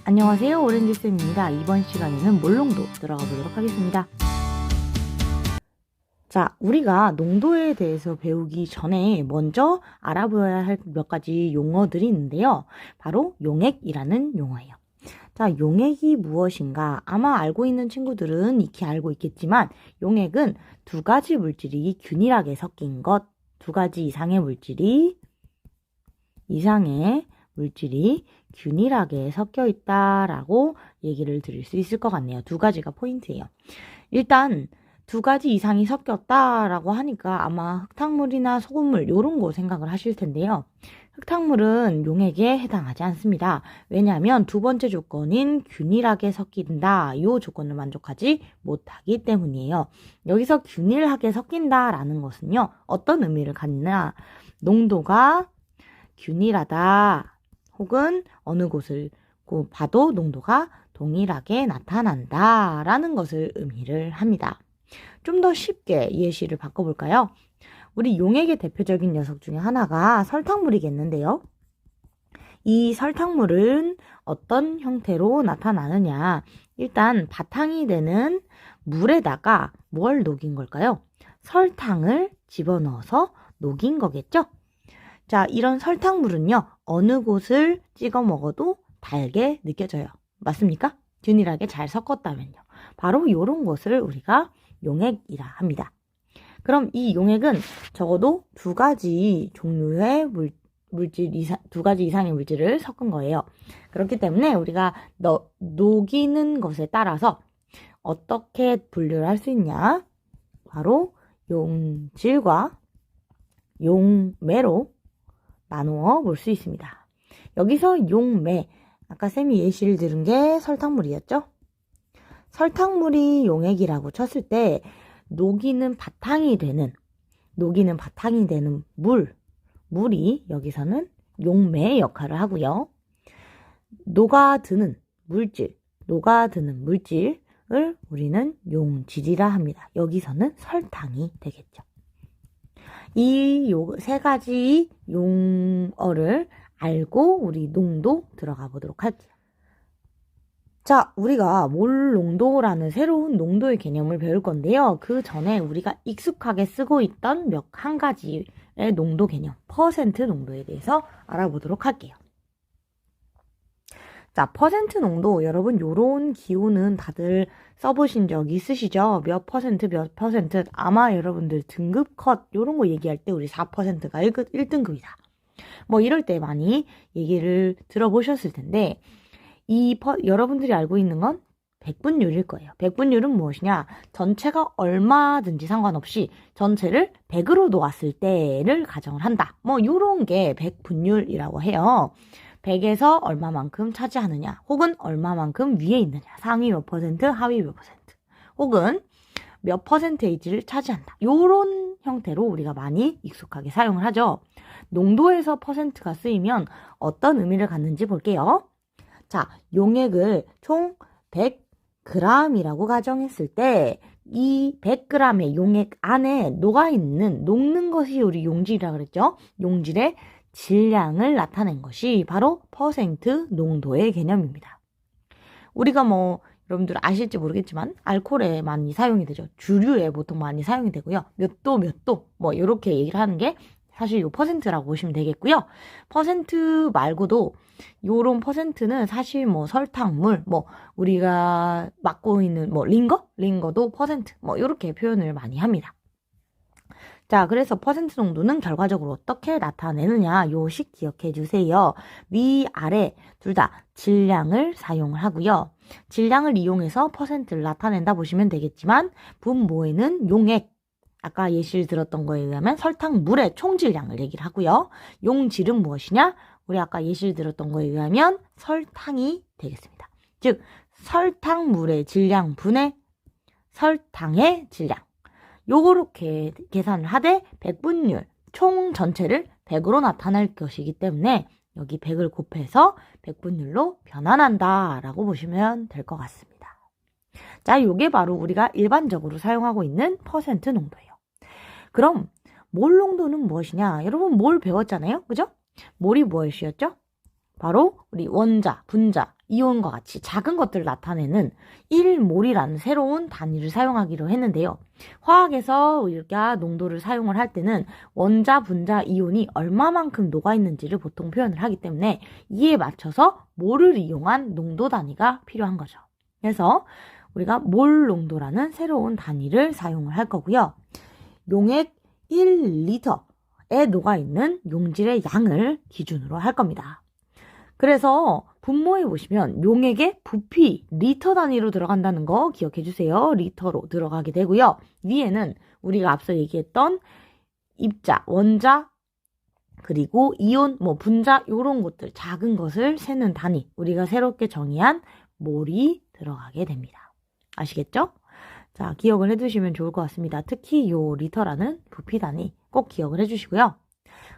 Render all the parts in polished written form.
안녕하세요, 오렌지쌤입니다. 이번 시간에는 몰농도 들어가 보도록 하겠습니다. 자, 우리가 농도에 대해서 배우기 전에 먼저 알아봐야 할 몇 가지 용어들이 있는데요. 바로 용액이라는 용어예요. 자, 용액이 무엇인가? 아마 알고 있는 친구들은 익히 알고 있겠지만 용액은 두 가지 물질이 균일하게 섞인 것, 두 가지 이상의 물질이 균일하게 섞여 있다라고 얘기를 드릴 수 있을 것 같네요. 두 가지가 포인트예요. 일단 두 가지 이상이 섞였다라고 하니까 아마 흙탕물이나 소금물 이런 거 생각을 하실 텐데요. 흙탕물은 용액에 해당하지 않습니다. 왜냐하면 두 번째 조건인 균일하게 섞인다 이 조건을 만족하지 못하기 때문이에요. 여기서 균일하게 섞인다라는 것은요. 어떤 의미를 갖느냐. 농도가 균일하다 혹은 어느 곳을 봐도 농도가 동일하게 나타난다 라는 것을 의미를 합니다. 좀 더 쉽게 예시를 바꿔볼까요? 우리 용액의 대표적인 녀석 중에 하나가 설탕물이겠는데요. 이 설탕물은 어떤 형태로 나타나느냐. 일단 바탕이 되는 물에다가 뭘 녹인 걸까요? 설탕을 집어넣어서 녹인 거겠죠? 자, 이런 설탕물은요, 어느 곳을 찍어 먹어도 달게 느껴져요. 맞습니까? 균일하게 잘 섞었다면요. 바로 이런 것을 우리가 용액이라 합니다. 그럼 이 용액은 적어도 두 가지 종류의 두 가지 이상의 물질을 섞은 거예요. 그렇기 때문에 우리가 녹이는 것에 따라서 어떻게 분류를 할 수 있냐? 바로 용질과 용매로 나누어 볼 수 있습니다. 여기서 용매, 아까 쌤이 예시를 들은 게 설탕물이었죠? 설탕물이 용액이라고 쳤을 때 녹이는 바탕이 되는 물이 여기서는 용매의 역할을 하고요. 녹아드는 물질을 우리는 용질이라 합니다. 여기서는 설탕이 되겠죠. 이 세 가지 용어를 알고 우리 농도 들어가 보도록 할게요. 자, 우리가 몰농도라는 새로운 농도의 개념을 배울 건데요. 그 전에 우리가 익숙하게 쓰고 있던 한 가지의 농도 개념, 퍼센트 농도에 대해서 알아보도록 할게요. 자, 퍼센트 농도, 여러분 요런 기호는 다들 써보신 적 있으시죠? 몇 퍼센트, 아마 여러분들 등급 컷 요런 거 얘기할 때 우리 4%가 1등급이다. 뭐 이럴 때 많이 얘기를 들어보셨을 텐데 여러분들이 알고 있는 건 백분율일 거예요. 백분율은 무엇이냐? 전체가 얼마든지 상관없이 전체를 100으로 놓았을 때를 가정을 한다. 뭐 요런 게 백분율이라고 해요. 100에서 얼마만큼 차지하느냐 혹은 얼마만큼 위에 있느냐, 상위 몇 퍼센트, 하위 몇 퍼센트 혹은 몇 퍼센테이지를 차지한다. 요런 형태로 우리가 많이 익숙하게 사용을 하죠. 농도에서 퍼센트가 쓰이면 어떤 의미를 갖는지 볼게요. 자, 용액을 총 100g이라고 가정했을 때 이 100g의 용액 안에 녹는 것이 우리 용질이라고 그랬죠. 용질의 질량을 나타낸 것이 바로 퍼센트 농도의 개념입니다. 우리가 여러분들 아실지 모르겠지만 알코올에 많이 사용이 되죠. 주류에 보통 많이 사용이 되고요. 몇 도 이렇게 얘기를 하는 게 사실 요 퍼센트라고 보시면 되겠고요. 퍼센트 말고도 요런 퍼센트는 사실 설탕물, 우리가 맡고 있는 링거도 퍼센트, 요렇게 표현을 많이 합니다. 자, 그래서 퍼센트 농도는 결과적으로 어떻게 나타내느냐, 요식 기억해 주세요. 위아래 둘 다 질량을 사용을 하고요. 질량을 이용해서 퍼센트를 나타낸다 보시면 되겠지만 분모에는 용액, 아까 예시를 들었던 거에 의하면 설탕물의 총질량을 얘기를 하고요. 용질은 무엇이냐? 우리 아까 예시를 들었던 거에 의하면 설탕이 되겠습니다. 즉 설탕물의 질량 분의 설탕의 질량. 요렇게 계산을 하되 백분율, 총 전체를 100으로 나타날 것이기 때문에 여기 100을 곱해서 백분율로 변환한다 라고 보시면 될 것 같습니다. 자, 요게 바로 우리가 일반적으로 사용하고 있는 퍼센트 농도예요. 그럼 몰 농도는 무엇이냐? 여러분 몰 배웠잖아요. 그죠? 몰이 무엇이었죠? 바로 우리 원자, 분자 이온과 같이 작은 것들을 나타내는 1몰이라는 새로운 단위를 사용하기로 했는데요. 화학에서 우리가 농도를 사용을 할 때는 원자, 분자, 이온이 얼마만큼 녹아있는지를 보통 표현을 하기 때문에 이에 맞춰서 몰을 이용한 농도 단위가 필요한 거죠. 그래서 우리가 몰 농도라는 새로운 단위를 사용을 할 거고요. 용액 1리터에 녹아있는 용질의 양을 기준으로 할 겁니다. 그래서 분모에 보시면 용액의 부피 리터 단위로 들어간다는 거 기억해 주세요. 리터로 들어가게 되고요. 위에는 우리가 앞서 얘기했던 입자, 원자, 그리고 이온, 분자 이런 것들 작은 것을 세는 단위 우리가 새롭게 정의한 몰이 들어가게 됩니다. 아시겠죠? 자, 기억을 해두시면 좋을 것 같습니다. 특히 요 리터라는 부피 단위 꼭 기억을 해주시고요.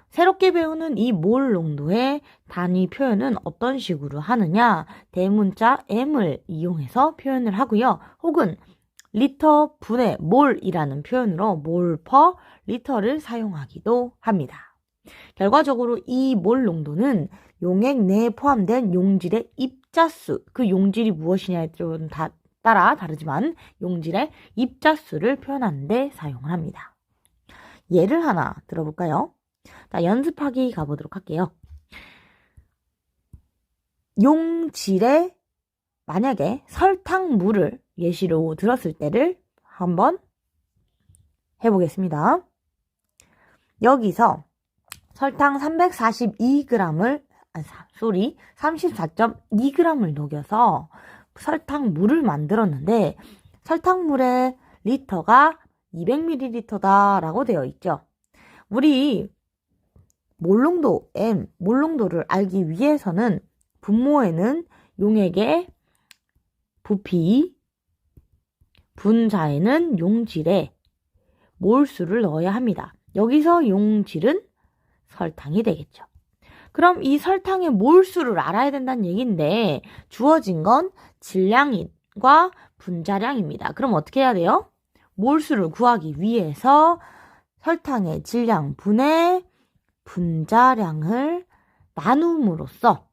새롭게 배우는 이 몰 농도의 단위 표현은 어떤 식으로 하느냐? 대문자 m을 이용해서 표현을 하고요. 혹은 리터 분의 몰이라는 표현으로 몰 퍼 리터를 사용하기도 합니다. 결과적으로 이 몰 농도는 용액 내에 포함된 용질의 입자수, 그 용질이 무엇이냐에 따라 다르지만 용질의 입자수를 표현하는 데 사용을 합니다. 예를 하나 들어볼까요? 자, 연습하기 가보도록 할게요. 용질에 만약에 설탕물을 예시로 들었을 때를 한번 해보겠습니다. 여기서 설탕 342g을 34.2g을 녹여서 설탕물을 만들었는데 설탕물의 리터가 200ml다라고 되어 있죠. 우리 몰농도 M, 몰농도를 알기 위해서는 분모에는 용액의 부피, 분자에는 용질의 몰수를 넣어야 합니다. 여기서 용질은 설탕이 되겠죠. 그럼 이 설탕의 몰수를 알아야 된다는 얘기인데 주어진 건 질량과 분자량입니다. 그럼 어떻게 해야 돼요? 몰수를 구하기 위해서 설탕의 질량분의 분자량을 나눔으로써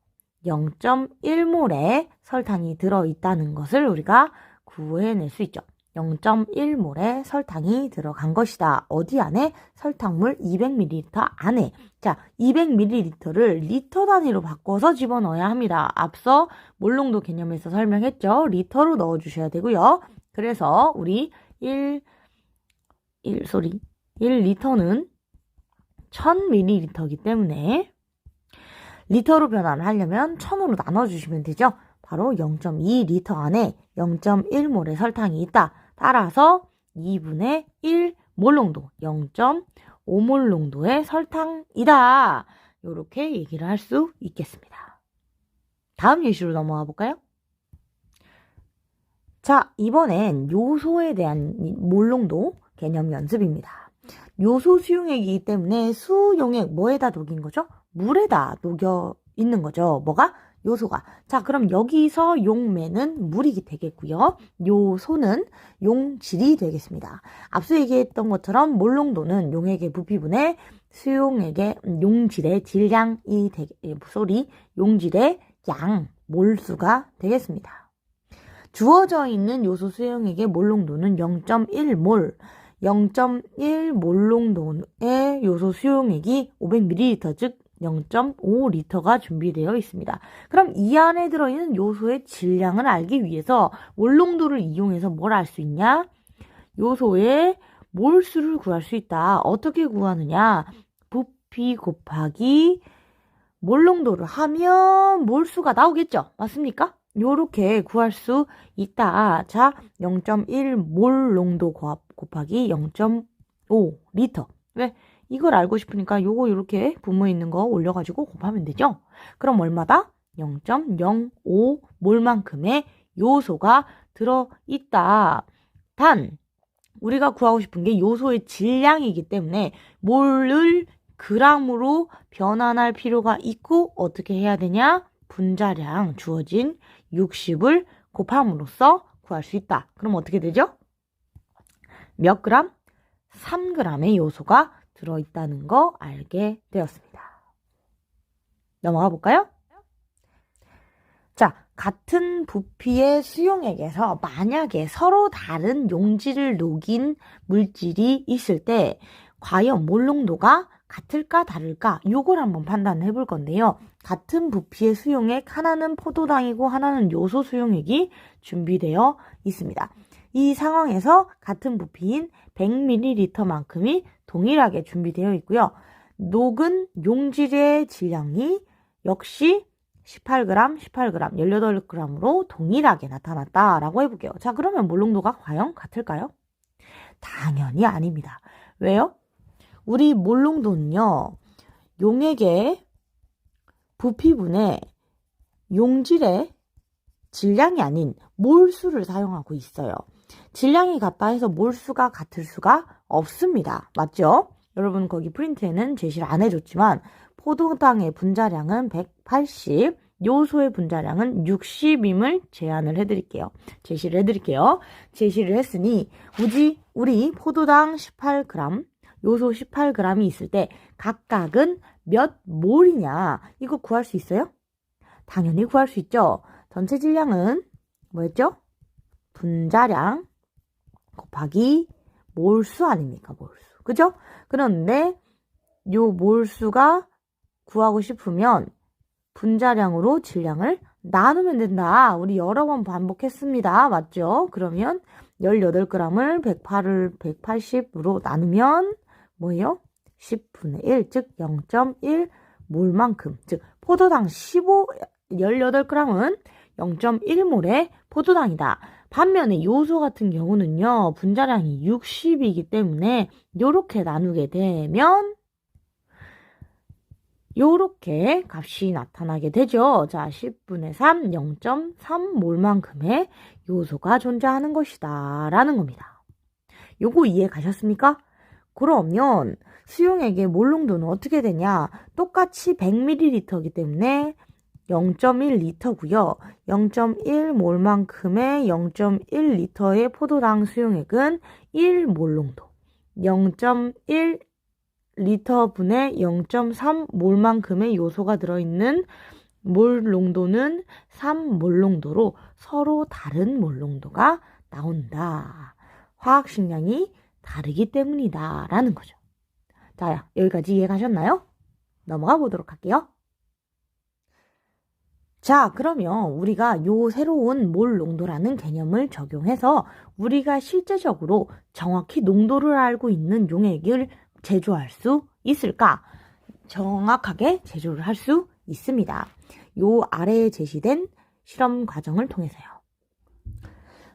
0.1몰의 설탕이 들어있다는 것을 우리가 구해낼 수 있죠. 0.1몰의 설탕이 들어간 것이다. 어디 안에? 설탕물 200ml 안에. 자, 200ml를 리터 단위로 바꿔서 집어넣어야 합니다. 앞서 몰농도 개념에서 설명했죠. 리터로 넣어주셔야 되고요. 그래서 우리 1리터는 1000ml이기 때문에 리터로 변환을 하려면 1000으로 나눠주시면 되죠. 바로 0.2리터 안에 0.1몰의 설탕이 있다. 따라서 2분의 1 몰농도, 0.5몰 농도의 설탕이다. 이렇게 얘기를 할 수 있겠습니다. 다음 예시로 넘어가 볼까요? 자, 이번엔 요소에 대한 몰농도 개념 연습입니다. 요소 수용액이기 때문에 수용액 뭐에다 녹인 거죠? 물에다 녹여 있는 거죠. 뭐가? 요소가. 자, 그럼 여기서 용매는 물이 되겠고요. 요소는 용질이 되겠습니다. 앞서 얘기했던 것처럼 몰농도는 용액의 부피분의 수용액의 용질의 질량이 용질의 양, 몰수가 되겠습니다. 주어져 있는 요소 수용액의 몰농도는 0.1몰, 0.1몰농도의 요소 수용액이 500ml, 즉 0.5리터가 준비되어 있습니다. 그럼 이 안에 들어있는 요소의 질량을 알기 위해서 몰농도를 이용해서 뭘 알 수 있냐? 요소의 몰수를 구할 수 있다. 어떻게 구하느냐? 부피 곱하기 몰농도를 하면 몰수가 나오겠죠? 맞습니까? 요렇게 구할 수 있다. 자, 0.1몰 농도 곱하기 0.5리터. 왜? 이걸 알고 싶으니까 요거 이렇게 분모에 있는 거 올려가지고 곱하면 되죠. 그럼 얼마다? 0.05몰만큼의 요소가 들어있다. 단 우리가 구하고 싶은 게 요소의 질량이기 때문에 몰을 그람으로 변환할 필요가 있고 어떻게 해야 되냐? 분자량 주어진 60을 곱함으로써 구할 수 있다. 그럼 어떻게 되죠? 몇 그램? 3g의 요소가 들어있다는 거 알게 되었습니다. 넘어가 볼까요? 자, 같은 부피의 수용액에서 만약에 서로 다른 용질을 녹인 물질이 있을 때 과연 몰농도가 같을까 다를까 요걸 한번 판단해 볼 건데요. 같은 부피의 수용액, 하나는 포도당이고 하나는 요소 수용액이 준비되어 있습니다. 이 상황에서 같은 부피인 100ml만큼이 동일하게 준비되어 있고요. 녹은 용질의 질량이 역시 18g, 18g, 18g으로 동일하게 나타났다라고 해볼게요. 자, 그러면 몰농도가 과연 같을까요? 당연히 아닙니다. 왜요? 우리 몰농도는요, 용액의 부피분의 용질의 질량이 아닌 몰수를 사용하고 있어요. 질량이 같다 해서 몰수가 같을 수가 없습니다. 맞죠? 여러분 거기 프린트에는 제시를 안 해줬지만 포도당의 분자량은 180, 요소의 분자량은 60임을 제시를 해드릴게요. 제시를 했으니 우리 포도당 18g, 요소 18g이 있을 때 각각은 몇 몰이냐 이거 구할 수 있어요? 당연히 구할 수 있죠. 전체 질량은 뭐였죠? 분자량 곱하기 몰수 아닙니까? 몰수. 그죠? 그런데 요 몰수가 구하고 싶으면 분자량으로 질량을 나누면 된다. 우리 여러 번 반복했습니다. 맞죠? 그러면 18g을 180으로 나누면 뭐예요? 10분의 1, 즉 0.1 몰만큼. 즉 포도당 18g은 0.1몰의 포도당이다. 반면에 요소 같은 경우는요. 분자량이 60이기 때문에 요렇게 나누게 되면 요렇게 값이 나타나게 되죠. 자, 10분의 3, 0.3몰만큼의 요소가 존재하는 것이다. 라는 겁니다. 요거 이해 가셨습니까? 그러면 수용액의 몰농도는 어떻게 되냐? 똑같이 100ml이기 때문에 0.1리터고요. 0.1몰만큼의 0.1리터의 포도당 수용액은 1몰농도. 0.1리터분의 0.3몰만큼의 요소가 들어있는 몰농도는 3몰농도로 서로 다른 몰농도가 나온다. 화학식량이 다르기 때문이다. 라는 거죠. 자, 여기까지 이해 가셨나요? 넘어가 보도록 할게요. 자, 그러면 우리가 요 새로운 몰농도라는 개념을 적용해서 우리가 실제적으로 정확히 농도를 알고 있는 용액을 제조할 수 있을까? 정확하게 제조를 할 수 있습니다. 요 아래에 제시된 실험 과정을 통해서요.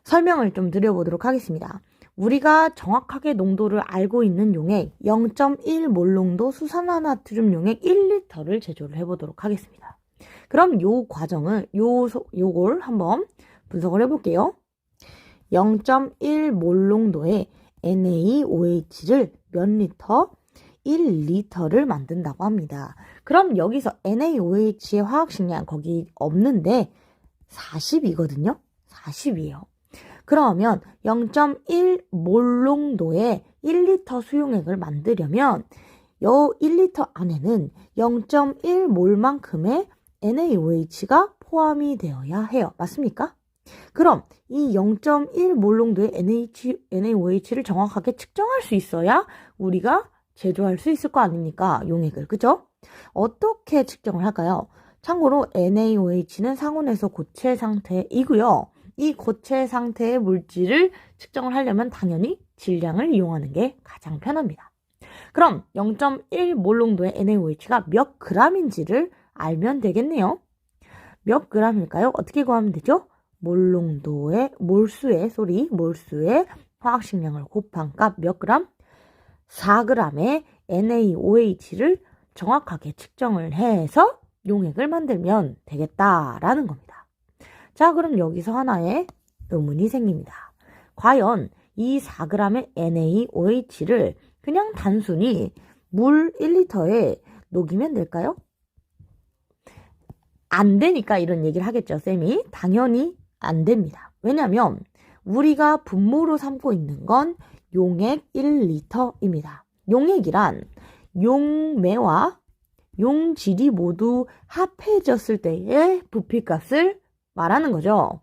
설명을 좀 드려보도록 하겠습니다. 우리가 정확하게 농도를 알고 있는 용액 0.1몰농도 수산화나트륨 용액 1리터를 제조를 해보도록 하겠습니다. 그럼 요 과정을 요걸 한번 분석을 해볼게요. 0.1몰농도의 NaOH를 몇 리터? 1리터를 만든다고 합니다. 그럼 여기서 NaOH의 화학식량 거기 없는데 40이거든요. 40이에요. 그러면 0.1몰농도의 1리터 수용액을 만들려면 요 1리터 안에는 0.1몰만큼의 NaOH가 포함이 되어야 해요. 맞습니까? 그럼 이 0.1몰농도의 NaOH를 정확하게 측정할 수 있어야 우리가 제조할 수 있을 거 아닙니까? 용액을. 그죠? 어떻게 측정을 할까요? 참고로 NaOH는 상온에서 고체 상태이고요. 이 고체 상태의 물질을 측정을 하려면 당연히 질량을 이용하는 게 가장 편합니다. 그럼 0.1몰농도의 NaOH가 몇 g인지를 알면 되겠네요. 몇 g일까요? 어떻게 구하면 되죠? 몰수의 화학식량을 곱한 값 몇 g? 4g의 NaOH를 정확하게 측정을 해서 용액을 만들면 되겠다라는 겁니다. 자, 그럼 여기서 하나의 의문이 생깁니다. 과연 이 4g의 NaOH를 그냥 단순히 물 1리터에 녹이면 될까요? 안 되니까 이런 얘기를 하겠죠, 쌤이. 당연히 안 됩니다. 왜냐면 우리가 분모로 삼고 있는 건 용액 1리터입니다. 용액이란 용매와 용질이 모두 합해졌을 때의 부피값을 말하는 거죠.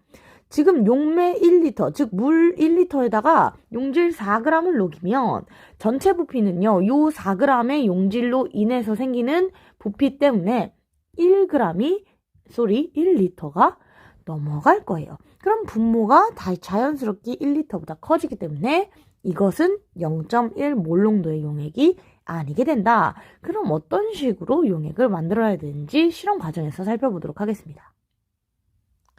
지금 용매 1리터, 즉 물 1리터에다가 용질 4g을 녹이면 전체 부피는요, 요 4g의 용질로 인해서 생기는 부피 때문에 1리터가 넘어갈 거예요. 그럼 분모가 다 자연스럽게 1리터보다 커지기 때문에 이것은 0.1 몰농도의 용액이 아니게 된다. 그럼 어떤 식으로 용액을 만들어야 되는지 실험 과정에서 살펴보도록 하겠습니다.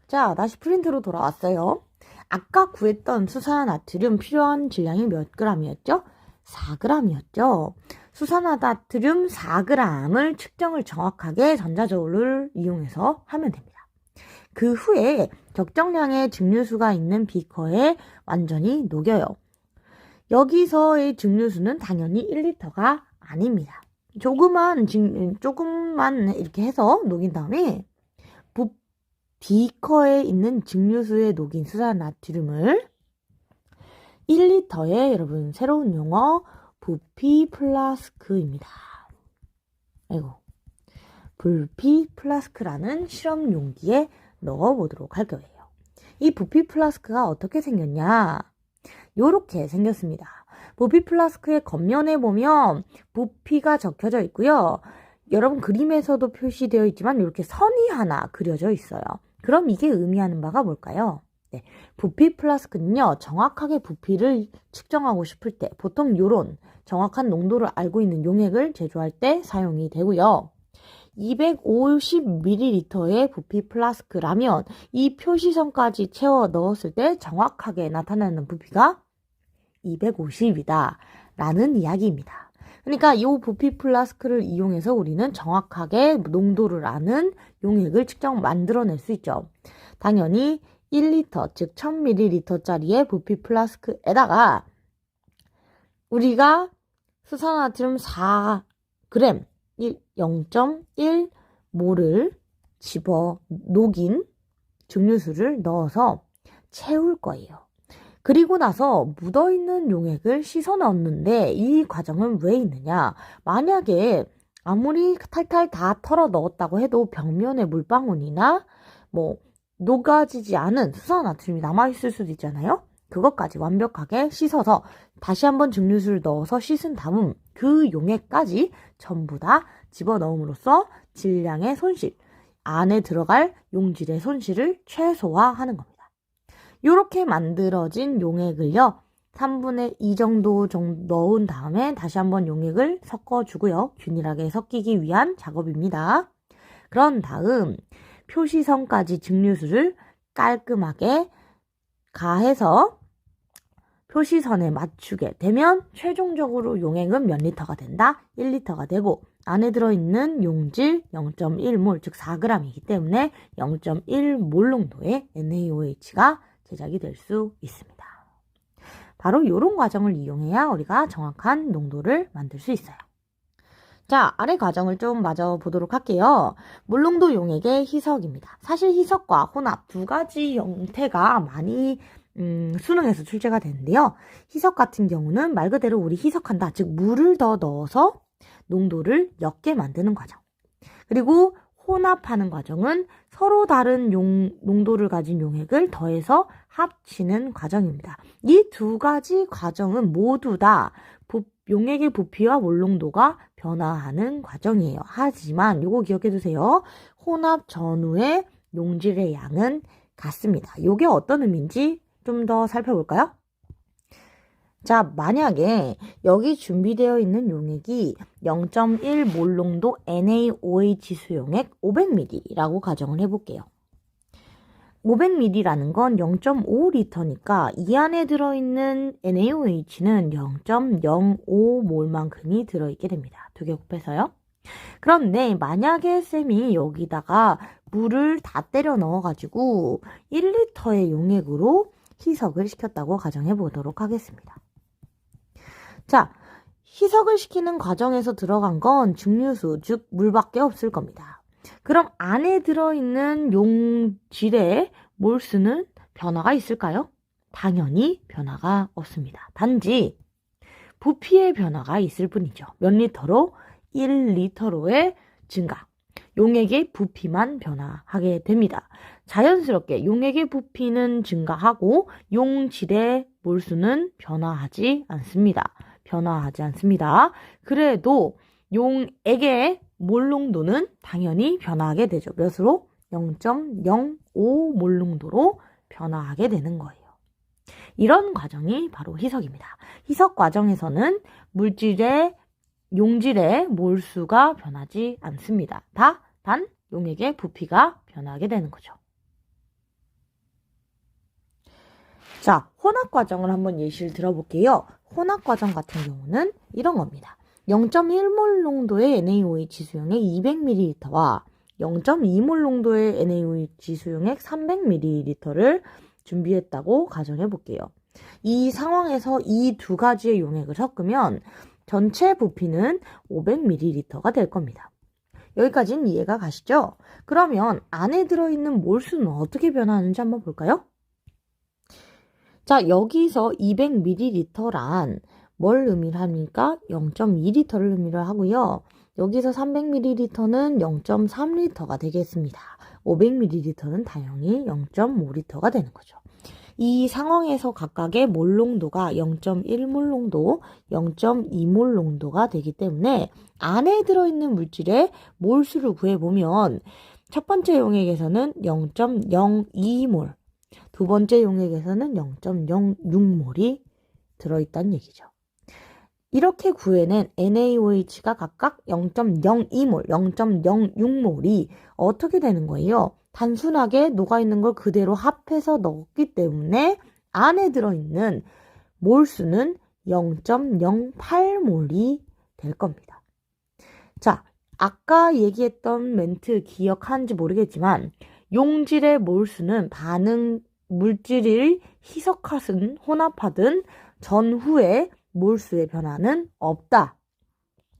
자, 다시 프린트로 돌아왔어요. 아까 구했던 수산화나트륨 필요한 질량이 몇 g이었죠? 4g이었죠. 수산화나트륨 4g을 측정을 정확하게 전자저울을 이용해서 하면 됩니다. 그 후에 적정량의 증류수가 있는 비커에 완전히 녹여요. 여기서의 증류수는 당연히 1리터가 아닙니다. 조금만 이렇게 해서 녹인 다음에 비커에 있는 증류수에 녹인 수산나트륨을 1리터의 여러분 새로운 용어 부피 플라스크입니다. 부피 플라스크라는 실험 용기에 넣어보도록 할 거예요. 이 부피 플라스크가 어떻게 생겼냐? 요렇게 생겼습니다. 부피 플라스크의 겉면에 보면 부피가 적혀져 있고요. 여러분 그림에서도 표시되어 있지만 이렇게 선이 하나 그려져 있어요. 그럼 이게 의미하는 바가 뭘까요? 네, 부피 플라스크는요, 정확하게 부피를 측정하고 싶을 때 보통 요런 정확한 농도를 알고 있는 용액을 제조할 때 사용이 되고요. 250ml의 부피 플라스크라면 이 표시선까지 채워 넣었을 때 정확하게 나타나는 부피가 250이다 라는 이야기입니다. 그러니까 이 부피 플라스크를 이용해서 우리는 정확하게 농도를 아는 용액을 만들어낼 수 있죠. 당연히 1리터, 즉 1000ml짜리의 부피 플라스크에다가 우리가 수산나트륨 4g, 0.1몰을 집어 녹인 증류수를 넣어서 채울 거예요. 그리고 나서 묻어있는 용액을 씻어 넣었는데 이 과정은 왜 있느냐? 만약에 아무리 탈탈 다 털어 넣었다고 해도 벽면에 물방울이나 녹아지지 않은 수산나트륨이 남아있을 수도 있잖아요? 그것까지 완벽하게 씻어서 다시 한번 증류수를 넣어서 씻은 다음 그 용액까지 전부 다 집어넣음으로써 질량의 손실, 안에 들어갈 용질의 손실을 최소화하는 겁니다. 이렇게 만들어진 용액을요, 3분의 2 정도 넣은 다음에 다시 한번 용액을 섞어주고요. 균일하게 섞이기 위한 작업입니다. 그런 다음 표시선까지 증류수를 깔끔하게 가해서 표시선에 맞추게 되면 최종적으로 용액은 몇 리터가 된다? 1리터가 되고 안에 들어있는 용질 0.1몰, 즉 4g이기 때문에 0.1몰 농도의 NaOH가 제작이 될 수 있습니다. 바로 이런 과정을 이용해야 우리가 정확한 농도를 만들 수 있어요. 자, 아래 과정을 좀 마저 보도록 할게요. 물농도 용액의 희석입니다. 사실 희석과 혼합 두 가지 형태가 많이 수능에서 출제가 되는데요. 희석 같은 경우는 말 그대로 우리 희석한다. 즉 물을 더 넣어서 농도를 옅게 만드는 과정. 그리고 혼합하는 과정은 서로 다른 농도를 가진 용액을 더해서 합치는 과정입니다. 이 두 가지 과정은 모두 다 용액의 부피와 몰농도가 변화하는 과정이에요. 하지만 이거 기억해 두세요. 혼합 전후의 용질의 양은 같습니다. 이게 어떤 의미인지 좀 더 살펴볼까요? 자, 만약에 여기 준비되어 있는 용액이 0.1몰 농도 NaOH 수용액 500ml라고 가정을 해볼게요. 500ml라는 건 0.5리터니까 이 안에 들어있는 NaOH는 0.05몰만큼이 들어있게 됩니다. 두 개 곱해서요. 그런데 만약에 쌤이 여기다가 물을 다 때려 넣어가지고 1리터의 용액으로 희석을 시켰다고 가정해 보도록 하겠습니다. 자, 희석을 시키는 과정에서 들어간 건 증류수, 즉 물밖에 없을 겁니다. 그럼 안에 들어있는 용질의 몰수는 변화가 있을까요? 당연히 변화가 없습니다. 단지 부피의 변화가 있을 뿐이죠. 몇 리터로? 1리터로의 증가. 용액의 부피만 변화하게 됩니다. 자연스럽게 용액의 부피는 증가하고 용질의 몰수는 변화하지 않습니다. 그래도 용액의 몰농도는 당연히 변화하게 되죠. 몇으로? 0.05 몰농도로 변화하게 되는 거예요. 이런 과정이 바로 희석입니다. 희석 과정에서는 용질의 몰수가 변하지 않습니다. 단 용액의 부피가 변하게 되는 거죠. 자, 혼합 과정을 한번 예시를 들어볼게요. 혼합 과정 같은 경우는 이런 겁니다. 0.1몰 농도의 NaOH 수용액 200ml와 0.2몰 농도의 NaOH 수용액 300ml를 준비했다고 가정해 볼게요. 이 상황에서 이 두 가지의 용액을 섞으면 전체 부피는 500ml가 될 겁니다. 여기까지는 이해가 가시죠? 그러면 안에 들어있는 몰수는 어떻게 변하는지 한번 볼까요? 자, 여기서 200ml란 뭘 의미를 합니까? 0.2L를 의미를 하고요. 여기서 300ml는 0.3L가 되겠습니다. 500ml는 당연히 0.5L가 되는 거죠. 이 상황에서 각각의 몰농도가 0.1몰 농도, 0.2몰 농도가 되기 때문에 안에 들어있는 물질의 몰수를 구해보면 첫 번째 용액에서는 0.02몰, 두 번째 용액에서는 0.06몰이 들어있다는 얘기죠. 이렇게 구해낸 NaOH가 각각 0.02몰, 0.06몰이 어떻게 되는 거예요? 단순하게 녹아있는 걸 그대로 합해서 넣었기 때문에 안에 들어있는 몰수는 0.08몰이 될 겁니다. 자, 아까 얘기했던 멘트 기억하는지 모르겠지만 용질의 몰수는 물질을 희석하든 혼합하든 전후에 몰수의 변화는 없다.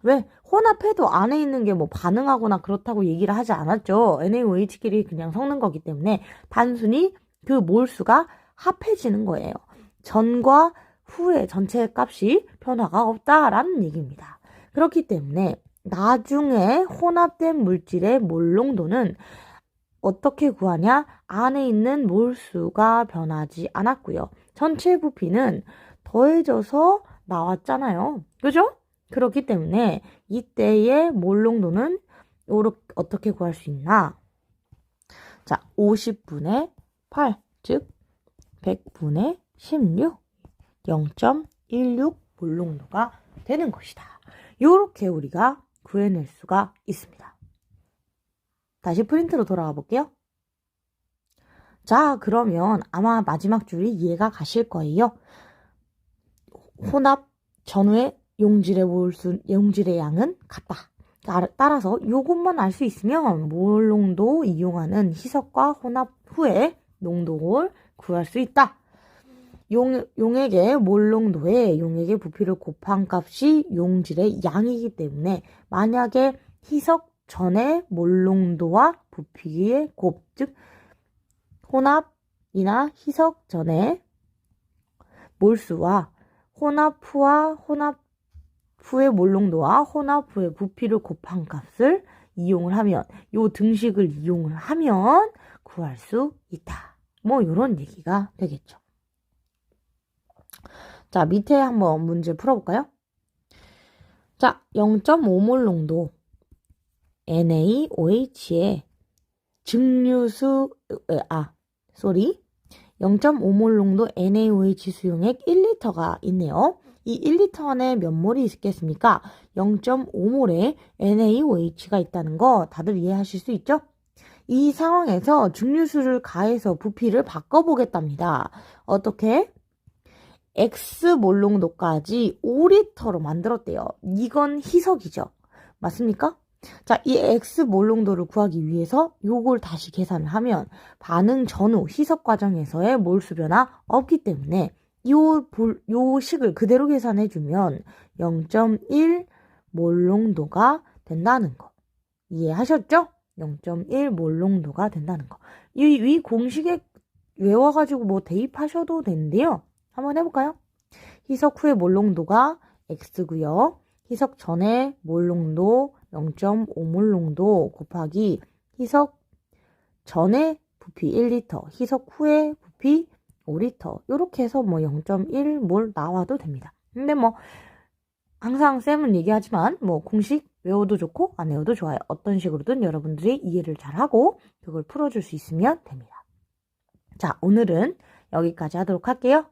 왜? 혼합해도 안에 있는 게 뭐 반응하거나 그렇다고 얘기를 하지 않았죠. NaOH끼리 그냥 섞는 거기 때문에 단순히 그 몰수가 합해지는 거예요. 전과 후의 전체 값이 변화가 없다라는 얘기입니다. 그렇기 때문에 나중에 혼합된 물질의 몰농도는 어떻게 구하냐? 안에 있는 몰수가 변하지 않았고요. 전체 부피는 더해져서 나왔잖아요. 그죠? 그렇기 때문에 이때의 몰농도는 어떻게 구할 수 있나? 자, 50분의 8, 즉 100분의 16, 0.16 몰농도가 되는 것이다. 이렇게 우리가 구해낼 수가 있습니다. 다시 프린트로 돌아가 볼게요. 자, 그러면 아마 마지막 줄이 이해가 가실 거예요. 혼합 전후의 용질의 양은 같다. 따라서 이것만 알 수 있으면 몰농도 이용하는 희석과 혼합 후에 농도를 구할 수 있다. 용액의 몰농도에 용액의 부피를 곱한 값이 용질의 양이기 때문에 만약에 희석 전의 몰농도와 부피의 곱, 즉 혼합이나 희석 전의 몰수와 혼합 후의 몰농도와 혼합 후의 부피를 곱한 값을 이용을 하면, 요 등식을 이용을 하면 구할 수 있다. 뭐 이런 얘기가 되겠죠. 자, 밑에 한번 문제 풀어볼까요? 자, 0.5몰 농도 NaOH의 0.5몰 농도 NaOH 수용액 1리터가 있네요. 이 1리터 안에 몇 몰이 있겠습니까? 0.5몰의 NaOH가 있다는 거 다들 이해하실 수 있죠? 이 상황에서 증류수를 가해서 부피를 바꿔보겠답니다. 어떻게? X몰 농도까지 5리터로 만들었대요. 이건 희석이죠. 맞습니까? 자, 이 X몰 농도를 구하기 위해서 요걸 다시 계산을 하면 반응 전후 희석 과정에서의 몰수 변화 없기 때문에 요 식을 그대로 계산해주면 0.1몰 농도가 된다는 거. 이해하셨죠? 0.1몰 농도가 된다는 거. 이 공식에 외워가지고 뭐 대입하셔도 되는데요. 한번 해볼까요? 희석 후의 몰 농도가 X고요. 희석 전에 몰 농도 0.5몰 농도 곱하기 희석 전에 부피 1리터, 희석 후에 부피 5리터 이렇게 해서 뭐 0.1몰 나와도 됩니다. 근데 뭐 항상 쌤은 얘기하지만 뭐 공식 외워도 좋고 안 외워도 좋아요. 어떤 식으로든 여러분들이 이해를 잘하고 그걸 풀어줄 수 있으면 됩니다. 자, 오늘은 여기까지 하도록 할게요.